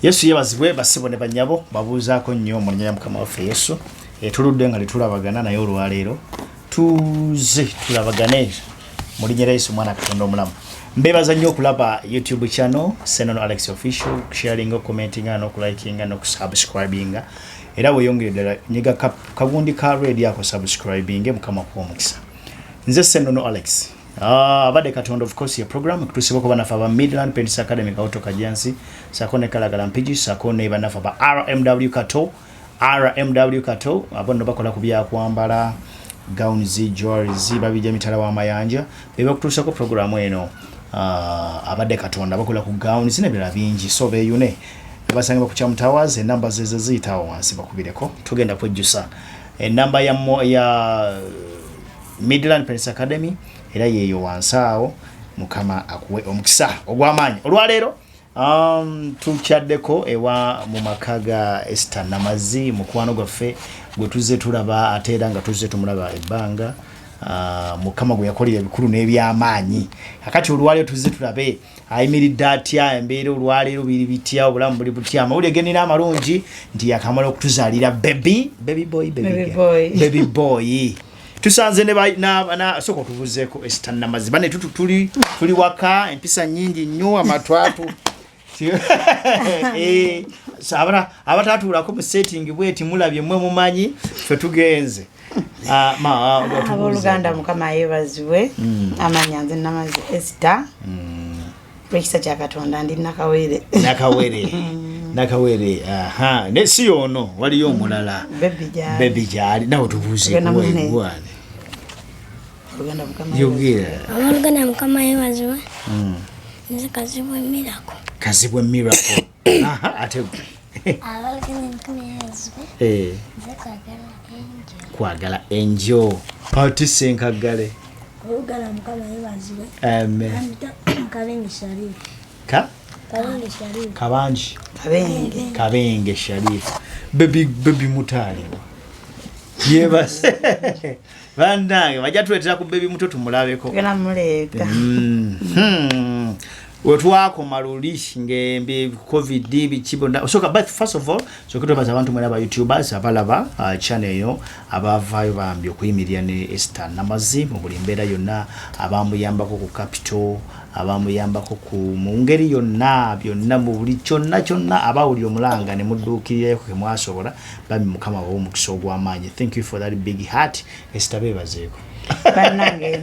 Yesu yebazibwe basibone banyabo babuzaako nnyo mu nnyanja Mukama waffe Yesu. Tuludde nga tulabagana naye olwaleero tuze tulabagane mu linnya lya Yesu mwana Katonda omulamu. Mbebaza nnyo okulaba YouTube channel SENONO Alex Official, sharing, commenting, no liking, no subscribing. Era weyongere nyiga kagundi ka radio yako subscribing Mukama kwa omukisa. Nze SENONO Alex. Abade Katonda of course ya program kutusiba ko banafa ba Midland Penisa Academy kauto kajansi sakone kalagala mpiji sakone banafa ba RMW KATO abono bakola kubya kwambala gowns jewelries babija mitala wa mayanja beba kutusa ko program eno abade Katonda bakola ku gowns ne bira bingi so be yune basanga bakucha mtawaze namba zeze zitawo wansi bakubireko tugenda kwejusa namba ya Midland Penisa Academy era yeyo wansaawo Mukama akuwe omukisa ogw'amaanyi olwaleero tukyaddeko ewa mu makaga Esther Namazzi mukwano gwaffe gwe tuzze tulaba ate era nga tuzze tumulaba ebbanga Mukama gwe yakolera ebikulu n'ebyamaanyi kakati olwaleero tuzze tulabe ayimiridde atya embeera olwaleero biri bitya obulamu buli butya amawulire genera amalungi nti yakamala okutuzaalira baby boy tusanze ne na soko tuvuzeko Esther Namazzi bane tuli waka empisa nyingi nnyo amatwatu abatatu ulako mu setting bweti mulabye mwe mumanyi fe tugenze Oluganda Mukama yebaziwe amanyanze Namazzi Esther Rekisa cha Katonda ndi Nakawele ne si ono waliyo omulala baby jali nawo tubuze kuwe Oluganda Mukama yebaziwe nze kazibwe miracle ate Oluganda Mukama yebaziwe nze kwagala angel ati senkagale Oluganda Mukama yebaziwe amen Kabenge Sharif baby mutali yebas bandange bajatwetera ku baby muto tumulabeko gena muleka wetwako maluli ngembe covid bichibonda so but first of all so kutobaza abantu mwena ba YouTubers abalaba channel yo abavayo bambye okuyimirira ne Esther Namazzi mu buli mbeera yonna abamuyambako ku KATO abamuyambako ku mungeri yonna byonna mu buli kyonna abawuli omulanga ne mudduukiriyeko ke mwasobola bami Mukama wa omukisa ogw'amaanyi. Thank you for that big heart Esther bebazeeko banange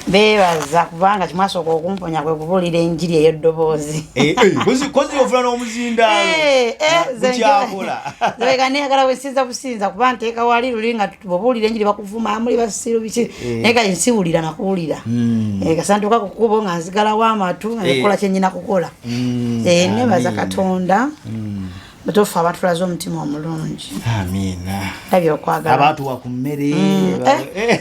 bebaza kubanga kimwasoka okumponya kwe kubulira enjiri ey'eddoboozi kozi ofuna n'omuzindaalo Takyakola zebekane agala wesinza businza kuba nteeka wali lulinga tubuulira enjiri bakuvuma amuli basiru biki neka nsiwulira nakuwulira kasantuka kukubo nga nzigala w'amatu nekola kyenyina kukola nebaza Katonda batofa abatulaze omutima omulungi amina abyo kwagala abantu wakumere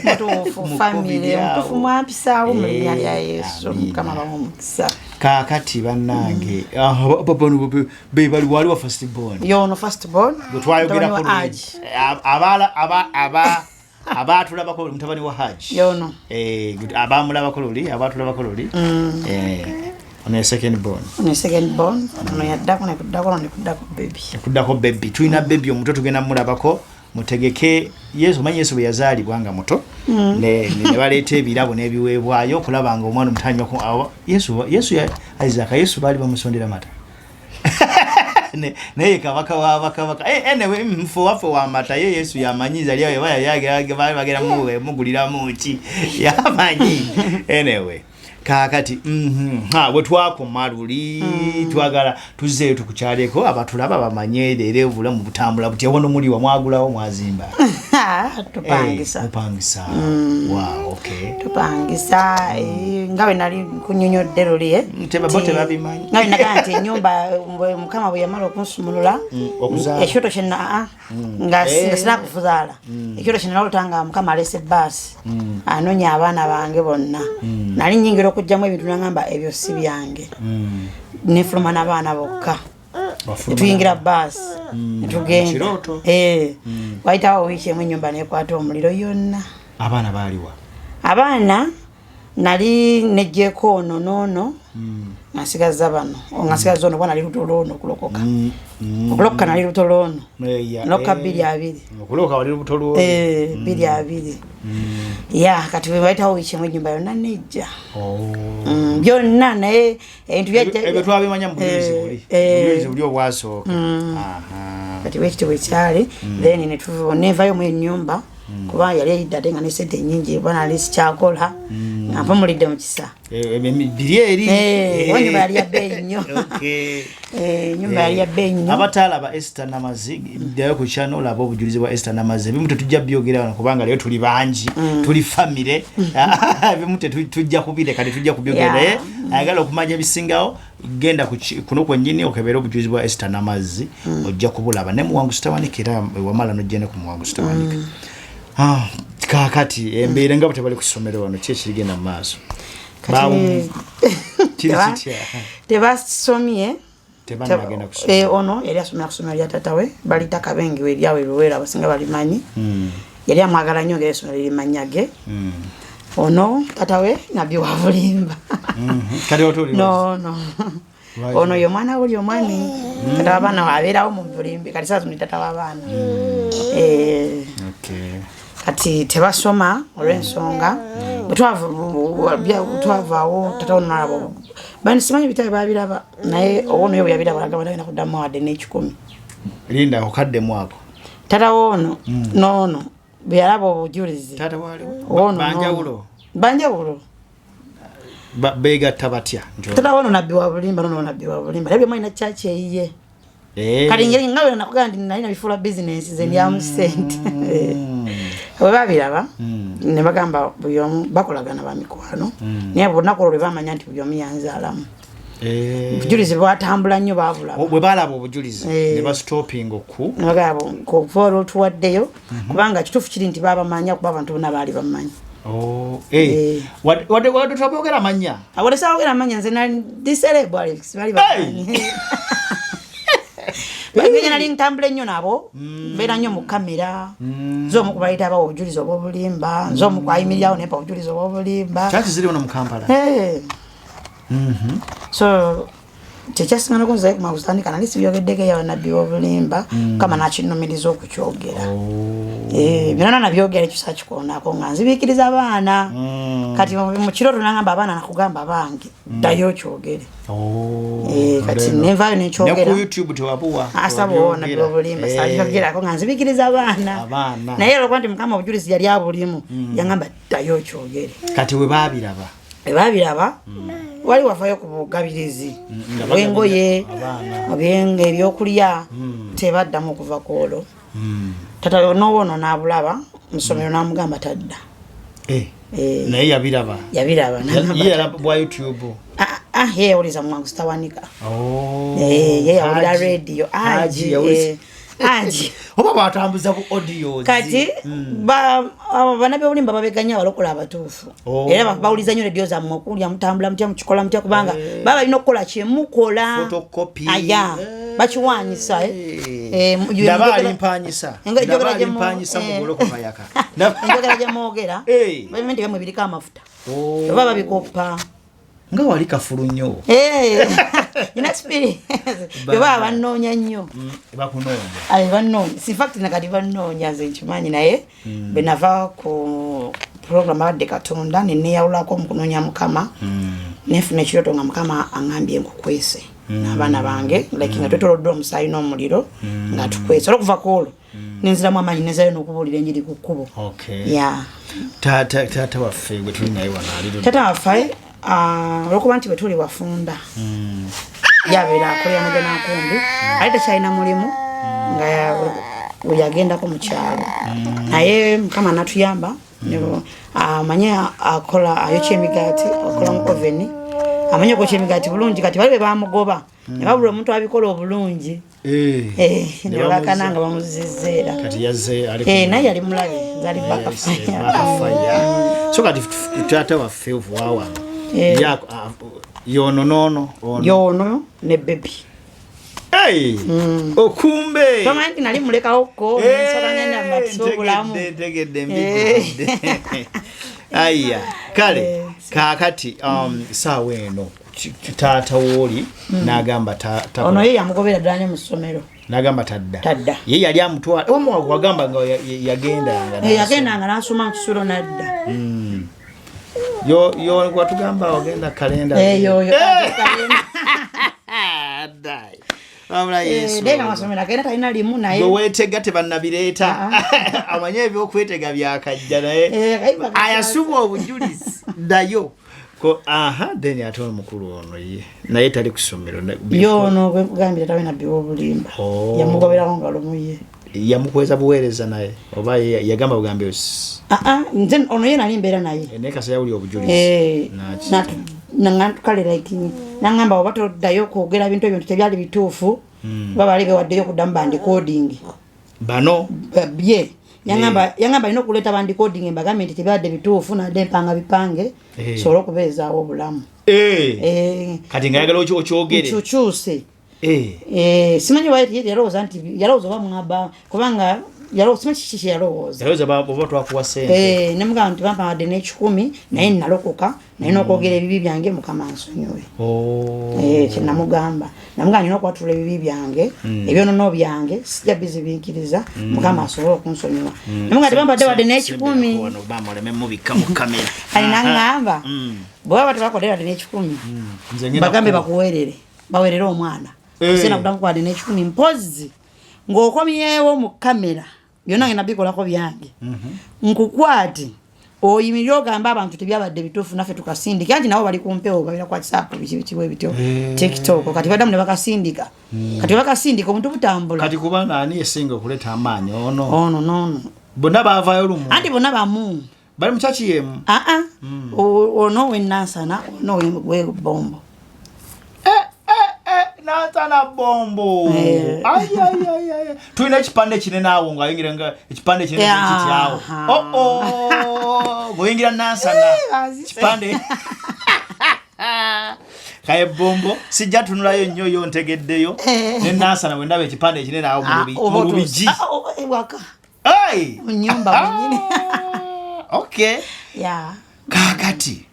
mutufu family mutufu mwampisaawo mu linnya lya Yesu Mukama bamumukisa kakati bannange babano be bali wali wa first born yono first born twayogera ko abatulabako mutabani wa Haji yono abamulabako luli abatulabako luli on a second born ono yaddako nekuddako baby tuina baby omuto tugenda mulabako mutegeke Yesu manyi Yesu yazaalibwa nga muto ne baleeta ebirabo n'ebiweebwayo okulaba nga omwana omutanywa ko Yesu Isaac Yesu bali bamusondera mata naye kabaka wabakabaka anyway mfo wa mata Yesu yamanyiza lyawe bagera muwe mugulira muki yamanyi anyway kakati bwetwako maluli twagala tuzzeeyo tukukyaleko abatulaba bamanyerere obulamu butambula butya wono muli wa mwagulawo mwazimba tupangisa wow okay tupangisa ngawe nali kunyonyodde luli bote babimanyi ngawe nagaa nti ennyumba Mukama bwe yamala okunsumulula ekyoto kyenna nga sina kufuzaala ekyoto kyenna olutanga Mukama alese baasi anonya abaana bange bonna nali nyingira okujjamu ebintu nangamba ebyo si byange nefuluma n'abaana bokka tuyingira baasi netugenda wayitawo wiiki emu ennyumba nekwata omuliro yonna abaana baaliwa abaana nali nejjeeko ono noono ngasigaza bano ngasigaza ono bwana lutolono kulokoka okulokoka nali lutolono noka 2 okulokoka wali lutolono 2 ya kati baita wichi mu nyumba yonna nejja byonna naye entu ebyo twabimanya mu bujulizi buli obwasooka kati wekiti wekyali then ne tunevayo mu nyumba kuba yali ayidde nga ne sente nyingi bwana alisikyakola nga mpumulidde mu kisa biri eri nyumba yali ya bei nnyo nyumba yali ya bei nnyo abataala ba Esther Namazzi ddayo ku channel olaba obujulizi bwa Esther Namazzi ebimu tetujja byogera wano kubanga leo tuli bangi tuli famire ebimu tetujja kubireka tetujja kubyogera naye ayagala okumanya ebisingawo genda kuno kwennyini okebera obujulizi bwa Esther Namazzi ojja kubulaba ne muwangu sitawanikira wamala nojjene ku muwangu sitawanika kakati embeera nga bwe kusomero wano kyekirigenda mu maaso tebasomye ono yali asomera kusomero lya tatawe bali takabengiwe eryawe luwera abasinga balimanyi yali amwagala nnyo ngeri essomero lirimanyage ono tatawe nabbi wa bulimba no ono yo mwana uli omwani kati abaana abeerawo mu bulimbi kati saa zino tata w'abaana kati tebasoma olw'ensonga twavaawo tata ono nalaba bani simanyi bitabo babiraba naye ono yo bwe yabiraba agamba tagenda kuddamu wadde n'ekikumi linda okaddemu ako tata ono noono bwe yalaba obujulizi banjawulo beegatta batya tata ono nabbi wa bulimba nono nabbi wa bulimba naye byemwalina kyaki eyiye kati ngeri nga bwe nakugamba nti nalina bifuula bizinensi ze ndyamu sente bwe babiraba ne bagamba buli omu bakolagana bamikwano naye bulunaku olwo lwe bamanya nti buli omu yanzaalamu obujulizi bwatambula nnyo baabulaba bwe balaba obujulizi ne basitopinga nebagamba okuva olwotuwaddeyo kubanga kituufu kiri nti babamanya kuba abantu bonna baali bamanyi wadde twabogera manya wadde saabogera manya nze nadiserebwali bali bamanyi bagenya nali ntambula ennyo nabo mbeera nnyo mu kamera z'omu kubayita abawo obujulizi obw'obulimba z'omu kwayimirirawo nempa obujulizi obw'obulimba kyaki ziri wano mu Kampala so kyekyasinga nzaye kumagusitandika nali sibyogeddeko eyawe nabbi w'obulimba mukama nakinumiriza okukyogera byonna nabyogera ekisa kikoonako nga nzibiikiriza abaana kati mu kirooto nagamba abaana nakugamba bange ddayo okyogere kati nenvaayo nenkyogera asaba owona nabbi w'obulimba salyogerako nga nzibiikiriza abaana naye olwokuba nti mukama obujulizi yali abulimu yagamba ddayo okyogere kati we baabiraba wali wafaayo ku bugabirizi bw'engoye ebyokulya tebaddamu okuva ku olwo tata n'owono n'abulaba musomero n'amugamba tadda naye yabiraba bwa YouTube yeyawuliza muwangu sitawanika yeyawulira radio oba batambuza ku audios kati bana byobulimba babeganya abalokola abatuufu era bawuliza nnyo radio zammwe okulya mutambula mutya mukikola mutya kubanga baba balina okukola kyemukola bakiwanyisa enjogera gyemwogera nti bemwe biriko amafuta oba babikopa nga wali kafulu nnyo ina experience baba bannoonya nnyo bannoonya si fact nakati bannoonya nze nkimanyi naye bwe nava ku program abadde Katonda neneyawulako mu kunoonya Mukama nefuna ekirooto nga Mukama aŋŋambye nkukwese n'abaana bange like nga twetolodde omusaayi n'omuliro nga tukwese olwokuva ku olwo nenziramu amaanyi nezayo n'okubuulira enjiri ku kkubo taata waffe gwe tuli naye wano taata waffe olwokuba nti bwe tuli wafunda yabeera akolera Mugana Nkumbi ali takyalina mulimu nga weyagendako mu kyalo naye Mukama natuyamba amanye akola ayokya emigaati akola mu oven amanye okwokya emigaati bulungi kati bali be bamugoba ne babula omuntu abikola obulungi ne balakana nga bamuzizzeera naye yali mulabe zali bakafaya so kati taata waffe ovuwawa yono ne baby okumbe tomanyi nali mulekawo ko nsoganya mbatisobulamu aya kale kakati saawa eno taata woli n'agamba ono ye yamugobera ddala ne mu ssomero n'agamba tadda ye yali amutwala wagamba nga yagendanga n'asoma mu kisulo nadda yo watugamba ogenda kalenda weetega tebannabireeta amanye ebyokwetega byakajja naye ayasuba obujulizi ddayo then ate omukulu ono ye naye tali ku ssomero yono gwegambira tawe nabbi w'obulimba yamugoberako ngalo muye yamukweza buweereza naye oba yagamba bugambe nze ono ye nali mbeera naye naye kasa yawuli obujulizi kale like nangamba oba toddayo kwogera bintu ebyo tebyali bituufu babali bewaddeyo okuddamu bandicoding bano bye yangamba alina okuleeta bandicoding embagambe nti tebyadde bituufu nadde empanga bipange sobola okubeezaawo obulamu kati nga yagala okyogere kyukyuse simanyi yalowooza nti yalowooza oba mwaba kubanga simanyi kiki kye yalowooza twakuwa sente nemugamba nti bampawadde n'ekikumi naye nalokoka nalina okwogera ebibi byange mukama nsonyiwe kyenamugamba namugamba nina okwatula ebibi byange ebyonono byange sijja bizibiikiriza mukama asobole okunsonyiwa namugamba nti bampadde wadde n'ekikumi kali naŋŋamba bwe baba tebakodde wadde n'ekikumi bagambe bawerere omwana sena kudamu kwadde n'ekikumi mpozi ng'okomyewo mu kamera byonna ngenda bikolako byange nkukwati oyimirire ogamba abantu tebyabadde bituufu naffe tukasindika anti nabo bali kumpewo babira kwa WhatsApp bikiwe bityo TikTok kati baddamu ne bakasindika kati bakasindika omuntu butambula kati kubanga ani esinga okuleeta amaanyi ono bonna baavaayo lumu anti bonna bamu bali mu kyaki yemu ono wenansana ono webombo natana bombo tulina ekipande kinene awo ngaayingira nga ekipande kinene kiti awo bweyingira nansana kipande kaye bombo sijja tunulayo nnyo yo ntegeddeyo ne nansana bwe ndaba ekipande kinene awo mu lubigi mu nyumba mwenyini okay kakati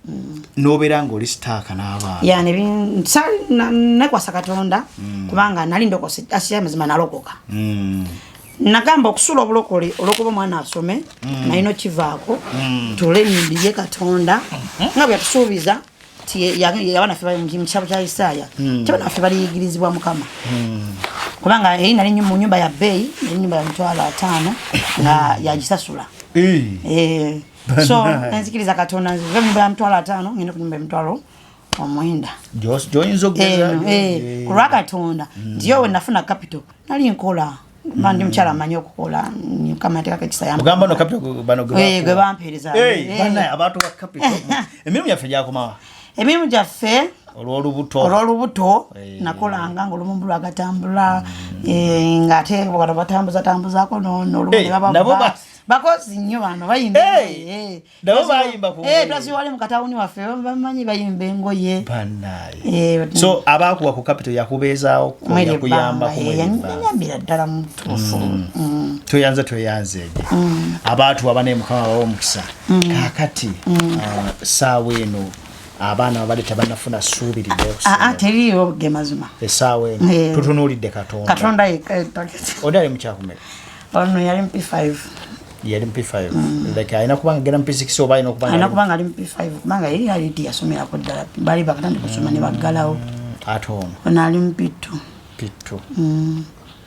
nobeera ng'oli sitaaka n'abaana nekwasa Katonda kubanga nali ndokose asiya mazima nalokoka nagamba okusula obulokole olwokuba omwana asome nalina okivaako tule nimbiye Katonda nga bwe yatusuubiza abaana ffe mu kitabo kya Isaaya kyabana ffe baliyigirizibwa Mukama kubanga eri nali mu nyumba ya bbeeyi nali nyumba ya $5,000 nga yagisasula so nzikiriza Katonda nzive mu nyumba ya $5,000 ngenda ku nyumba ya $9,000 joyinza okugeza kulwa Katonda ndiyo we nafuna capital nali nkola mandi mchala amanyi okukola kama yatekako ekisa mugamba no capital bano gwe bampeereza bana abantu ba capital emirimu gyaffe gyakomawa emirimu gyaffe olw'olubuto nakolanga ng'olumu lwagatambula ng'ate bano batambuzaako n'olumu bakozi nnyo bano bayimba twasiwale mu katawuni waffe bamanyi bayimba engoye so abakuwa ku capital yakubeezaawo yanyambira ddala mutuufu tweyanze abantu abane Mukama bawo omukisa kakati saawa eno abaana bali tebanafuna ssuubirire teriyo ge mazima essaawa eno tutunuulidde Katonda odali mukyakumeka ono yali P5 yali P5 like ayina kubanga gera P6 oba ayina kubanga ali P5 kubanga yali alidi yasomerako ddala bali bakatandika kusoma ne baggalawo ate ono ali P2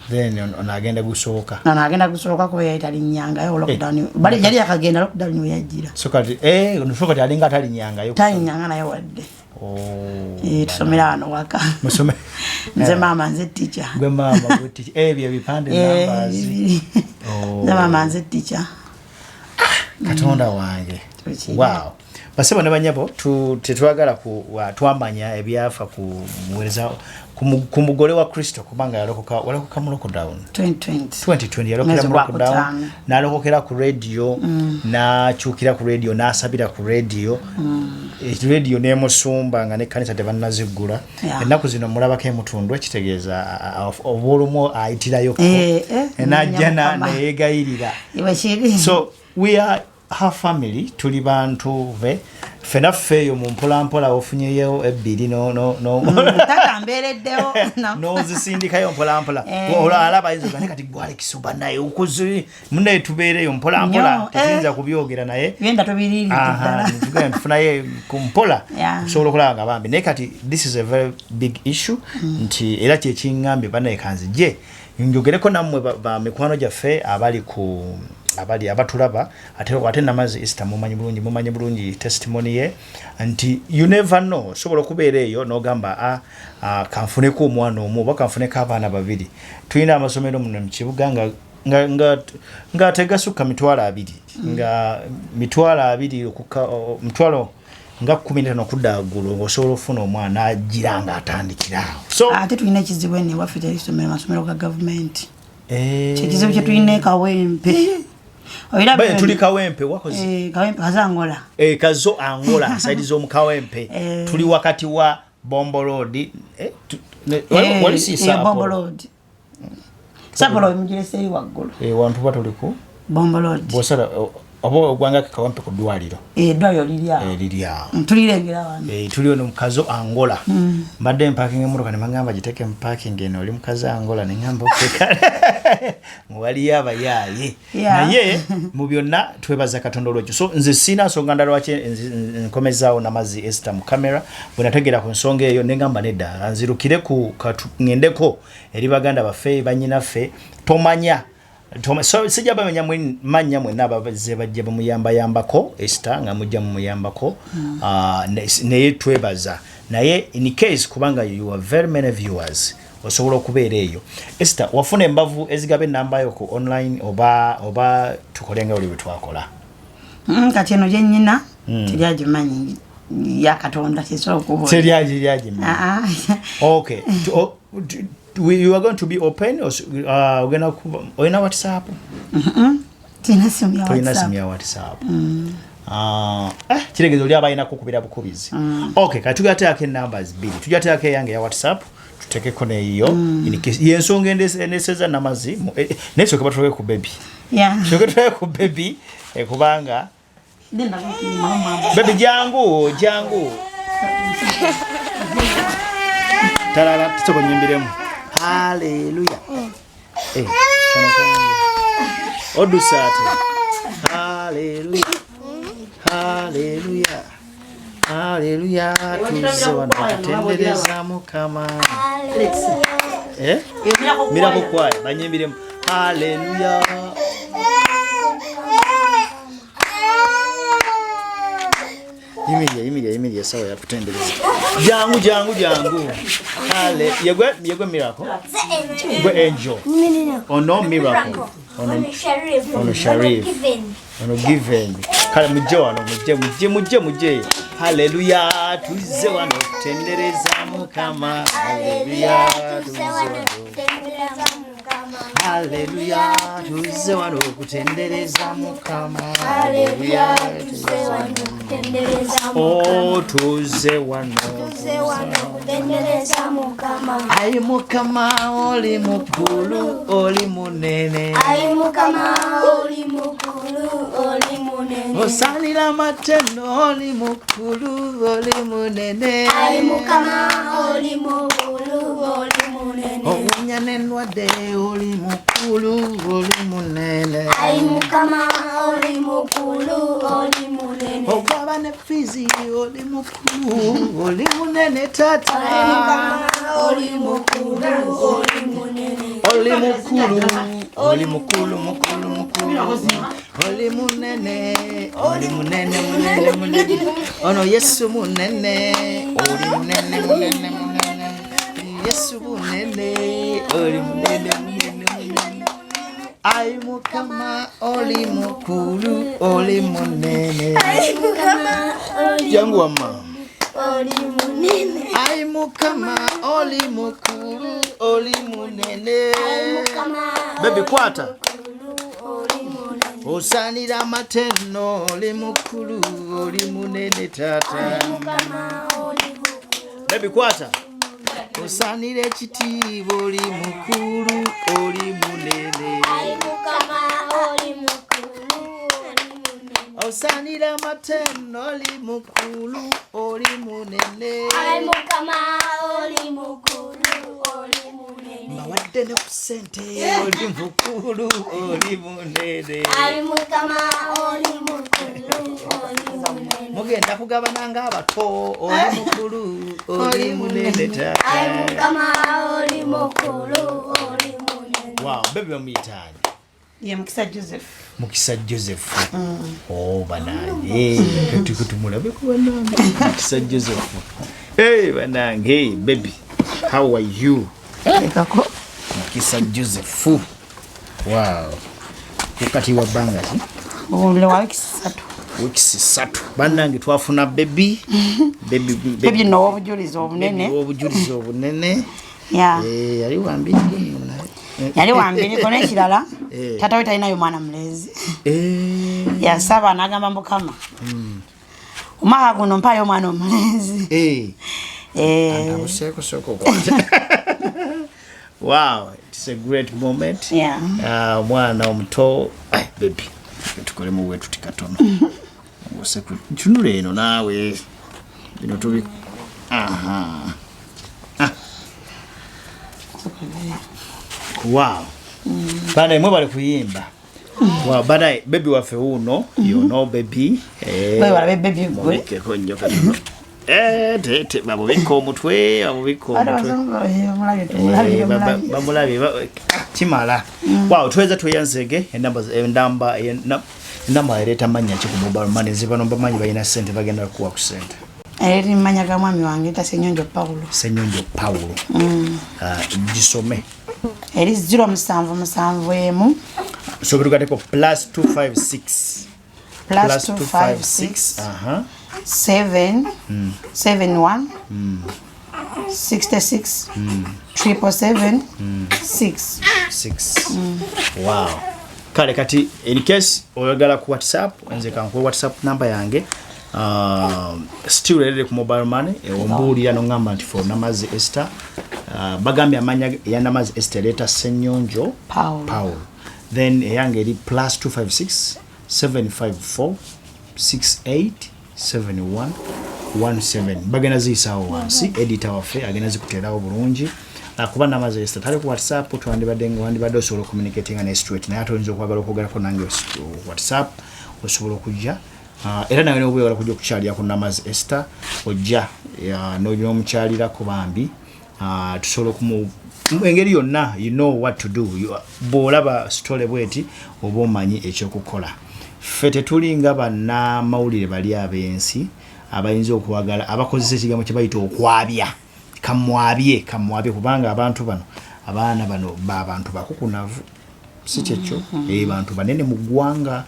then onagenda gusooka kuba yayita linnyangayo lockdown bali yali yakagenda lockdown niwe yajjira so kati kati alinga atalinyangayo talinyanga nayo wadde tusomera wano waka nze maama nze teacher gwe maama gwe teacher ebyo ebipande nambazi nze maama nze teacher Katonda wange wow basebo ne banyabo tetwagala twamanya ebyafa ku muwereza ku mugole wa Kristo kubanga yalokoka mu lockdown 2020 yalokera mu lockdown nalokokera ku radio nakyukira ku radio nasabira ku radio radio nemusumba nga ne kanisa tebannaziggula ennaku zino mulabako emutundu ekitegeeza obulumu ayitirayo enajja neegayirira so we are her family tuli bantu be fenaffe yo mu mpolampola ofunyeyo ebbiri no takambeereddewo nozisindikayo mpolampola olaba ayinza gane kati gwale kisuba naye okuzi munne tubeereyo mpolampola tuyinza kubyogera naye byenda tubiriiridde tufunaye ku mpola osobola okulaba nga bambi naye kati this is a very big issue nti era kyekiŋŋambye banaye kanzije njogereko nammwe ba mikwano gyaffe abali abatulaba ate Namazzi Esther mumanyi bulungi testimony ye nti you never know sobola okubeera eyo n'ogamba kanfuneko omwana omu oba kanfuneko abaana babiri tulina amasomero muno mu kibuga nga tegasukka 2,000 nga 2,000 mutwalo nga 15 okudda waggulu osobola okufuna omwana agira nga atandikirawo so ate tulina ekizibu eno ewaffe teri somero masomero ga gavumenti kyekizibu kye tulina Kawempe tuli Kawempe wakoze Kawempe Kazangola kazo Angola saidi z'omu Kawempe tuli wakati wa Bombo Road wali sisa Bombo Road Sapolo mjileseri waggulu wantu batuliku Bombo Road bosala abo gwanga Kawempe ku ddwaliro eddwaliro lirya tulirengera wano tuli ono mukazo Angola mbadde parking emmotoka ne bagamba giteke mu parking eno oli mukazo Angola ne ngamba okeka mwali abayaye naye mu byonna twebaza Katonda olwekyo so nze sina nsonga ndala lwaki nkomezaawo Namazzi Esther mu kamera bwe nategera ku nsonga eyo ne ngamba nedda nzirukire ku ngendeko eri baganda baffe banyinaffe tomanya so sijja bamenya manya mwe nabaze bajja bamuyamba-yambako Esther nga mujja mumuyambako naye twebaza naye in case kubanga you are very many viewers osobola okubeera eyo Esther wafuna embavu ezigaba ennamba yo ku online oba tukolenga oli bwe twakola kati eno gye nnyina teryagimanyi ya Katonda kisobola okuba teryagimanyi okay you are going to be open or oyina WhatsApp tina simu ya WhatsApp kiregezo oli abayina kukubira bukubizi okay kati tugateako numbers 2 tugateako yange ya WhatsApp tutekeko neyo yensonga endeseza Namazzi neso kaba tutoke ku baby tutoke ku baby kubanga baby jangu talala tutoko nyimbiremu hallelujah odusate hallelujah tuze wano kutendereza Mukama mirako kwaye banyimbiremu hallelujah Yimiria sawa ya kutendereza jangu hale yegwe miracle gwe angel ono miracle ono sharif ono given kale muje hallelujah tuze wano kutendereza Mukama hallelujah tuze wano kutendereza Mukama hallelujah tuze wano kutendereza Mukama tuze wano kutendereza Mukama ayi Mukama oli mukulu oli munene ayi Mukama oli mukulu oli munene osalira matendo oli mukulu oli munene ayi Mukama oli mukulu oli munene onyanenwadde oli mukulu oli munene ayi Mukama oli mukulu oli munene ogaba ne fizi oli mukulu oli munene tata ayi Mukama oli mukulu oli munene oli mukulu oli mukulu oli munene ono Yesu munene oli munene Yesu munene oli munene ayi Mukama oli mukulu oli munene ayi Mukama jangu wama oli munene ayi Mukama oli mukulu oli munene ayi Mukama baby kwata osanira mateno oli mukulu oli munene tata ayi Mukama oli mukulu baby kwata osanira ekitiibwa oli mukulu oli munene ayi Mukama oli mukulu osanira mateno oli mukulu oli munene Ai mukama oli mukulu oli munene mawadde ne ku ssente oli mukulu oli munene Ai mukama oli mukulu oli munene mugenda kugabananga abato oli mukulu oli munene taata Ai mukama oli mukulu oli munene wow baby omuyitaani ye Mukisa Joseph oh banange katukutumulabe ku banange Mukisa Joseph hey banange baby how are you ekako Mukisa Joseph wow ukati wa banga ole wa wiki 3 banange twafuna baby baby no obujulizo obunene ya yali wambiri yali wambiri kone ekirala tata we talinayo mwana mulezi yasaba n'agamba mukama omwaka guno mpayo omwana omulezi wow it's a great moment mwana omuto baby tukole mu wetu tikatono oseku tunule eno nawe bino tubi wow bana mwe bali kuyimba wow bana baby wafe uno you know baby bale baby gwe konyo katono tete babo biko omutwe bamulabi kimala wow tuweza tuyanzege enamba ereta manya ki ku mobile money zibano bamanyi bayina sente bagenda kuwa ku sente eri manya ga mwami wange ta Senyonjo Paulo gisome eri 077 so birugateko +256 7 71 66 777 6 wow kale kati in case oyagala ku WhatsApp nze kanko WhatsApp number yange still ready ku mobile money ombulira no ngamba nti for Namazzi Esther bagambye amanya ya Namazzi Esther leta Senyonjo Paul then yange eri +256 754 68 71 17 bagena zisawo wansi editor wafe agena zikuterawo bulungi kuba Namazzi Esther tali ku WhatsApp twandibadde osobola communicating na straight naye atonzo okwagala okugalako nange WhatsApp osobola okujja era nawe ne obwewala kujja okukyalira ku Namazzi Esther ojja n'oyo omukyalira ku bambi tusobola kumu engeri yonna you know what to do bw'olaba story bweti oba omanyi ekyokukola ffe tetulinga bannamawulire bali ab'ensi abayinza okuwagala abakozesa ekigambo kye bayita okwabya kamwabye kubanga abantu bano abaana bano b'abantu bakukunavu si kyekyo bantu banene mu ggwanga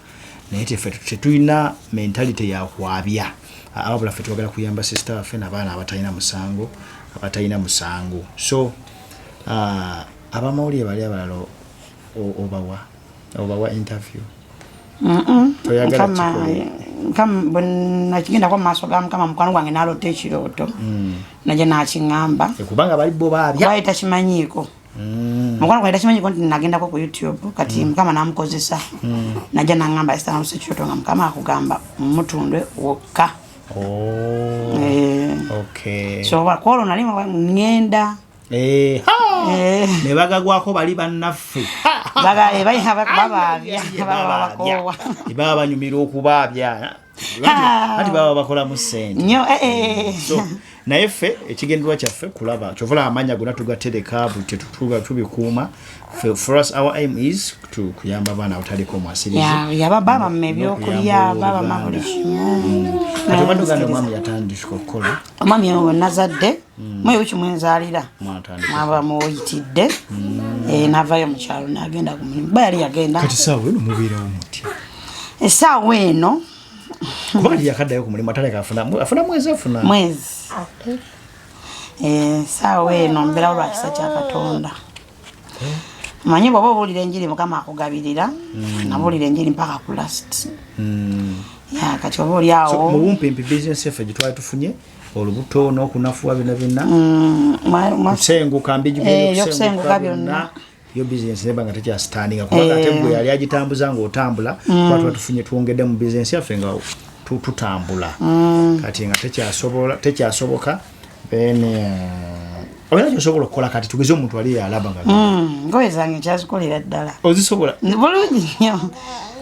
naye ffe tetulina mentality ya kwabya ababula ffe twagala kuyamba sister waffe n'abaana abatalina musango so abamawulire bali abalala obawa interview nakigenda kwa maaso ga Mukama mukwano gwange naloota ekirooto naje nakingamba kubanga bali bo babya waita kimanyiiko mukwano gwange takimanyiko nti nagendako ku YouTube kati Mukama namukozesa naje nangamba Esther nalusa ekirooto nga Mukama akugamba mutundwe wokka okay so wakola nali ngenda ne bagagwako bali bannaffe baba banyumira okubaabya ati baba bakola mu ssente naye ffe ekigendererwa kyaffe kulaba kyovula amanya gonna tugatereka tubikuuma for us our aim is kuyamba abaana abataliko mwasirizi baba ebyokulya baba mabuli kimu atubadugane omwami yatandika okukola omwami nazadde mweyo kimwenzaalira mwaba muyitidde navayo mu kyalo n'agenda ku mulimu ba yali yagenda kati saawa eno mubeerawo mutya essaawa eno kuba yali yakaddayo ku mulimu ataleka afuna mwezi essaawa eno mbeerawo lwa kisa kya Katonda manyi bw'oba obuulira enjiri Mukama akugabirira nabuulira enjiri mpaka ku last kati oba oli awo mu bumpimpi business yaffe gye twali tufunye olubuto n'okunafuwa byonna kusenguka mbijjukusenguka byonna yo business neba nga tekya standing kubanga tembo yali agitambuza ngo otambula kwatu tufunye tuongedde mu business yaffe nga tutambula kati nga tekyasoboka then Obera kyosobola okukola kati tugeze omuntu ali alaba nga ngoye zange kyazikolera ddala ozisobola bulungi nnyo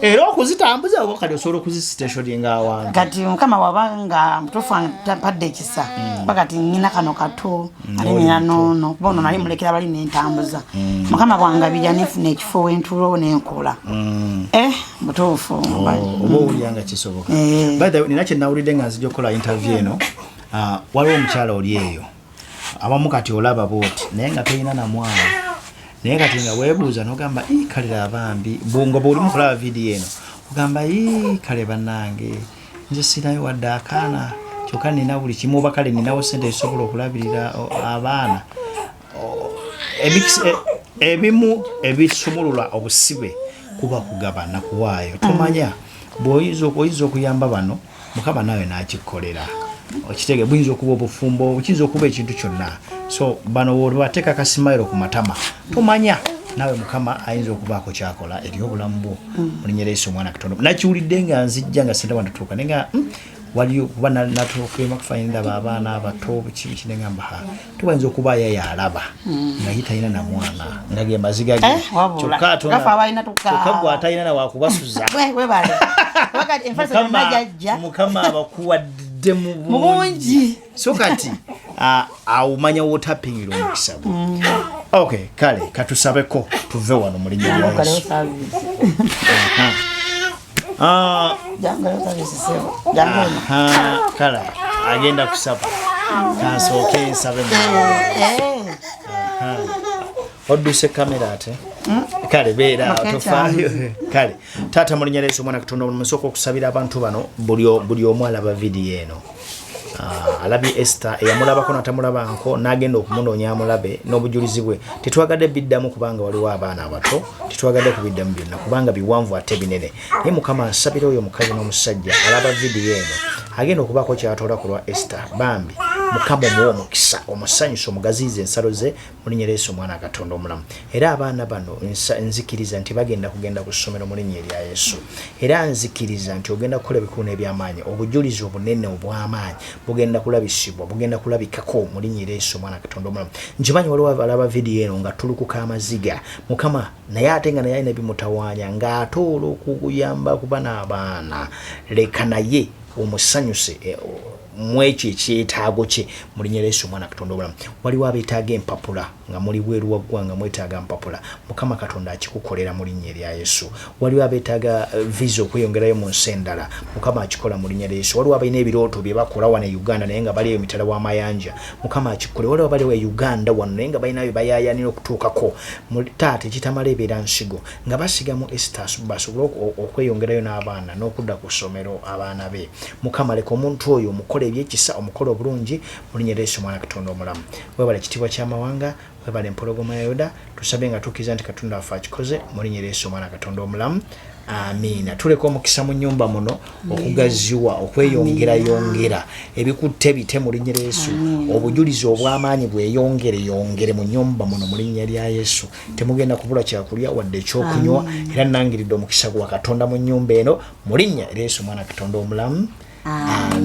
era okuzitambuza oba kati osobola okuzisitationinga awantu kati mukama wabanga mutuufu padde ekisa bakati nyina kano kato ali nina nono bono nali mulekera bali nentambuza mukama bwangabirya nefuna ekifo wentulo nenkola mutuufu oba owulyanga kisoboka by the way nina kyenawulidde nga nzija okukola interview eno waliwo omukyala oli eyo abamu kati olaba booti naye nga tolina na mwana naye kati nga weebuuza n'ogamba kalira abambi bunga bw'oli mu kulaba vidiyo eno ogamba kale bannange nze sinayo wadde akaana kyokka nina buli kimu oba kale ninawo ssente ezisobola okulabirira abaana ebimu ebisumulula obusibe kuba kugaba na kuwaayo tomanya bw'oyinza okuyamba bano mukama nawe n'akikkolera okitege buyinza okuba obufumbo bukiyinza okuba ekintu kyonna so bano bateeka kasimayiro ku matama tomanya nawe mukama ayinza okubaako kyakola eri obulamu bwo mulinyereesa omwana Katonda nakiwulidde nga nzijja nga sinda wanatuuka naye nga waliyo kuba natuukema kufaanira abaana abato biki negamba tubayinza okuba yayalaba nga yitalina na mwana nga ge maziga ge kyokka gwe atalina na wakubasuza mukama abakuwadde mu bungi so kati awumanya wotapingira omukisa gwe okay kale katusabeko tuve wano mu linnya lya Yesu kala agenda kusaba kansooke nsabe odduse kamera ate kale beera tofaayo kale taata mu linnya lya Yesu omwana Katonda musooka okusabira abantu bano buli omu alaba vidiyo eno alabi Esther eyamulabako natamulabanko n'agenda okumunoonya amulabe n'obujulizi bwe tetwagadde biddamu kubanga waliwo abaana abato tetwagadde kubiddamu byonna kubanga biwanvu ate binene naye mukama nsabira oyo omukazi n'omusajja alaba vidiyo eno agenda okubaako kyatoola ku lwa Esther bambi mukama omuwa omukisa omusanyusa omugaziiza ensalo ze mu linnya lya Yesu omwana Katonda omulamu era abaana bano nzikiriza nti bagenda kugenda ku ssomero mu linnya lya Yesu era nzikiriza nti ogenda kukola ebikulu n'ebyamaanyi obujulizi obunene obw'amaanyi bugenda kulabisibwa bugenda kulabikako mu linnya lya Yesu omwana Katonda omulamu nkimanyi waliwo abalaba vidiyo eno nga tulukuka amaziga mukama naye ate nga naye alina bimutawaanya ng'atoola okuyamba kuba n'abaana leka naye omusanyuse mweki ekyetaago kye mu linnya lya Yesu omwana Katonda omulamu waliwo abeetaaga empapula nga muli bweru waggwanga mwetaaga mpapula mukama Katonda akikukolera mu linnya lya Yesu waliwo abeetaaga visa okweyongerayo mu nsi endala mukama akikola mu linnya lya Yesu waliwo abalina ebirooto bye bakola wano e Uganda naye nga bali emitala w'amayanja mukama akikole waliwo baliwo e Uganda wano naye nga balina bye bayaayanira okutuukako taata ekitamala ebeera nsigo nga basigamu Esther basobole okweyongerayo n'abaana n'okudda ku ssomero abaana be mukama leka omuntu oyo omukole ebyekisa omukolo obulungi mu linnya lya Yesu omwana Katonda omulamu webale ekitiibwa ky'amawanga webale empologoma ya Yuda tusabe nga tukkiriza nti Katonda waffe akikoze mu linnya lya Yesu omwana Katonda omulamu amiina tuleka omukisa mu nnyumba muno okugaziwa okweyongerayongera ebikutte bite mu linnya lya Yesu obujulizi obw'amaanyi bweyongere mu nnyumba muno mu linnya lya Yesu temugenda kubula kyakulya wadde ekyokunywa era nangiridde omukisa gwa Katonda mu nnyumba eno mu linnya lya Yesu omwana Katonda omulamu amina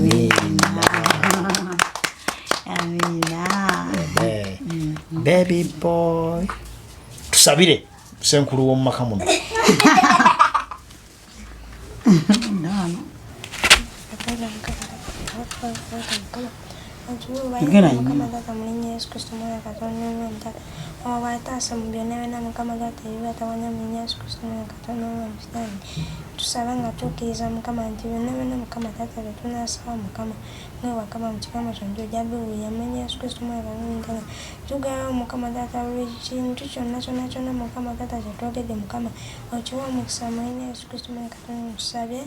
baby boy tusabire senkulu w'omu maka muno tusaba nga tukkiriza mukama nti byonna byonna mukama taata bye tunaasaba mukama nawe wakama mu kikama kyonna ojjabbe weyamanya Yesu Kristo omwana Katonda tugayo mukama taata buli kintu kyonna kyonna mukama taata kyetwogedde mukama okiwa omukisa mu linnya Yesu Kristo omwana Katonda tusabye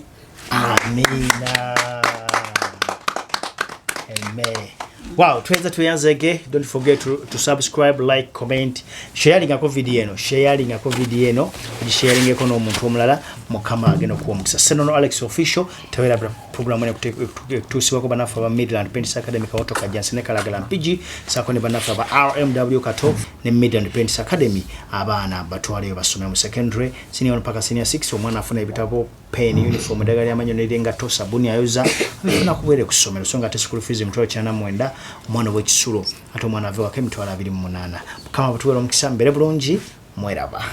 amina amen Wow, tuyanzege. Don't forget to subscribe, like, comment, sharing ako video eno, sharing eko n'omuntu omulala mukama agenda okuwa omukisa. SENONO Alex official tawera program ene kutusibwako banafu aba Midland Independent Academy kawoto kajansi ne kalagala mpigi sako ne banafu aba RMW KATO ne Midland Independent Academy abaana batwaleyo basome mu secondary senior mpaka senior 6 omwana afuna ebitabo pen uniform eddagala y'amanyo n'erenga to sabuni ayoza abifuna kubeere ku ssomero so nga ate school fees mutwalo 99 omwana w'ekisulo ate omwana ave waka emitwalo 28 mukama batuwera omukisa mbere bulungi mweraba.